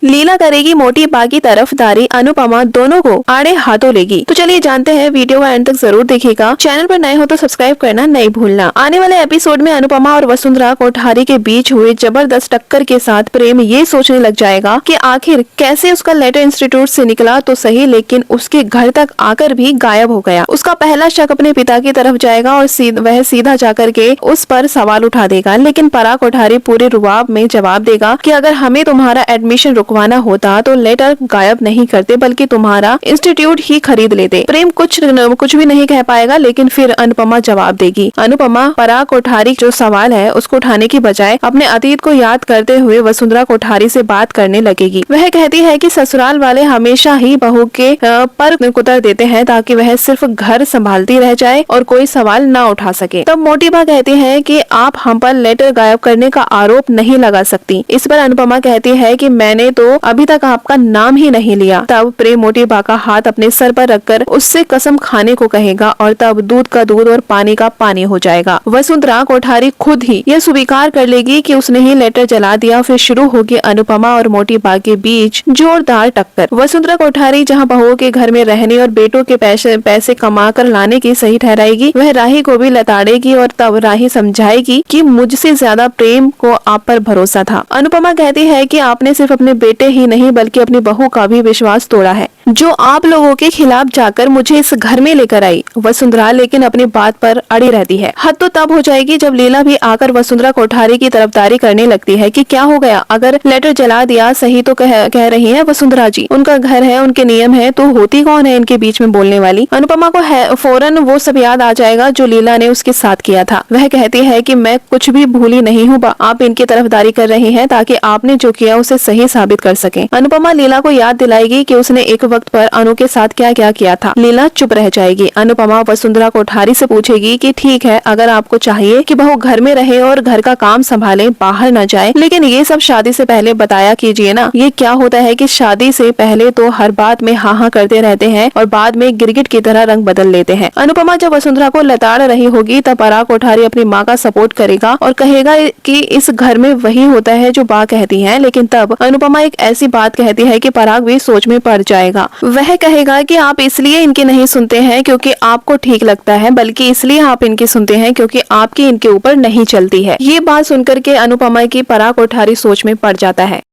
लीला करेगी मोटी बा की तरफदारी, अनुपमा दोनों को आड़े हाथों लेगी। तो चलिए जानते हैं, वीडियो को एंड तक जरूर देखिएगा। चैनल पर नए हो तो सब्सक्राइब करना नहीं भूलना। आने वाले एपिसोड में अनुपमा और वसुंधरा कोठारी के बीच हुए जबरदस्त टक्कर के साथ प्रेम ये सोचने लग जाएगा कि आखिर कैसे उसका लेटर इंस्टीट्यूट से निकला तो सही, लेकिन उसके घर तक आकर भी गायब हो गया। उसका पहला शक अपने पिता की तरफ जाएगा और वह सीधा जाकर के उस पर सवाल उठा देगा। लेकिन पराग कोठारी पूरे रुआब में जवाब देगा कि अगर हमें तुम्हारा एडमिशन रुकवाना होता तो लेटर गायब नहीं करते, बल्कि तुम्हारा इंस्टीट्यूट ही खरीद लेते। प्रेम कुछ भी नहीं कह पाएगा, लेकिन फिर अनुपमा जवाब देगी। अनुपमा पराग कोठारी जो सवाल है उसको उठाने की बजाय अपने अतीत को याद करते हुए वसुंधरा कोठारी से बात करने लगेगी। वह कहती है कि ससुराल वाले हमेशा ही बहू के पर कुतर देते हैं ताकि वह सिर्फ घर संभालती रह जाए और कोई सवाल न उठा सके। तब मोटी बा कहती है कि आप हम पर लेटर गायब करने का आरोप नहीं लगा सकती। इस पर अनुपमा कहती है कि मैंने तो अभी तक आपका नाम ही नहीं लिया। तब प्रेम मोटी बा का हाथ अपने सर पर रखकर उससे कसम खाने को कहेगा और तब दूध का दूध और पानी का पानी हो जाएगा। वसुंधरा कोठारी खुद ही यह स्वीकार कर लेगी कि उसने ही लेटर जला दिया। फिर शुरू होगी अनुपमा और मोटी बा के बीच जोरदार टक्कर। वसुंधरा कोठारी जहां बहुओं के घर में रहने और बेटों के पैसे कमा कर लाने की सही ठहराएगी, वह राही को भी लताड़ेगी और तब राही समझाएगी कि मुझसे ज्यादा प्रेम को आप पर भरोसा था। अनुपमा कहती है कि आपने सिर्फ अपने बेटे ही नहीं बल्कि अपनी बहू का भी विश्वास तोड़ा है, जो आप लोगों के खिलाफ जाकर मुझे इस घर में लेकर आई। वसुंधरा लेकिन अपनी बात पर अड़ी रहती है। हद तो तब हो जाएगी जब लीला भी आकर वसुंधरा कोठारी की तरफदारी करने लगती है कि क्या हो गया, अगर लेटर जला दिया सही तो कह रही है वसुंधरा जी, उनका घर है, उनके नियम है, तो होती कौन है इनके बीच में बोलने वाली। अनुपमा को फौरन वो सब याद आ जाएगा जो लीला ने उसके साथ किया था। वह कहती है कि मैं कुछ भी भूली नहीं हूँ, आप इनकी तरफदारी कर रही हैं ताकि आपने जो किया उसे सही साबित कर सके। अनुपमा लीला को याद दिलाएगी कि उसने एक वक्त पर अनु के साथ क्या क्या किया था। लीला चुप रह जाएगी। अनुपमा वसुंधरा कोठारी से पूछेगी कि ठीक है, अगर आपको चाहिए कि बहू घर में रहे और घर का काम संभाले, बाहर न जाए, लेकिन ये सब शादी से पहले बताया कीजिए ना। ये क्या होता है कि शादी से पहले तो हर बात में हाँ हाँ करते रहते हैं और बाद में गिरगिट की तरह रंग बदल लेते हैं। अनुपमा जब वसुंधरा को लताड़ रही होगी तब पराग कोठारी अपनी माँ का सपोर्ट करेगा और कहेगा कि इस घर में वही होता है जो बा कहती है। लेकिन तब अनुपमा एक ऐसी बात कहती है कि पराग भी सोच में पड़ जाएगा। वह कहेगा कि आप इसलिए इनकी नहीं सुनते हैं क्योंकि आपको ठीक लगता है, बल्कि इसलिए आप इनकी सुनते हैं क्योंकि आपकी इनके ऊपर नहीं चलती है। ये बात सुनकर के अनुपमा की पराग कोठारी सोच में पड़ जाता है।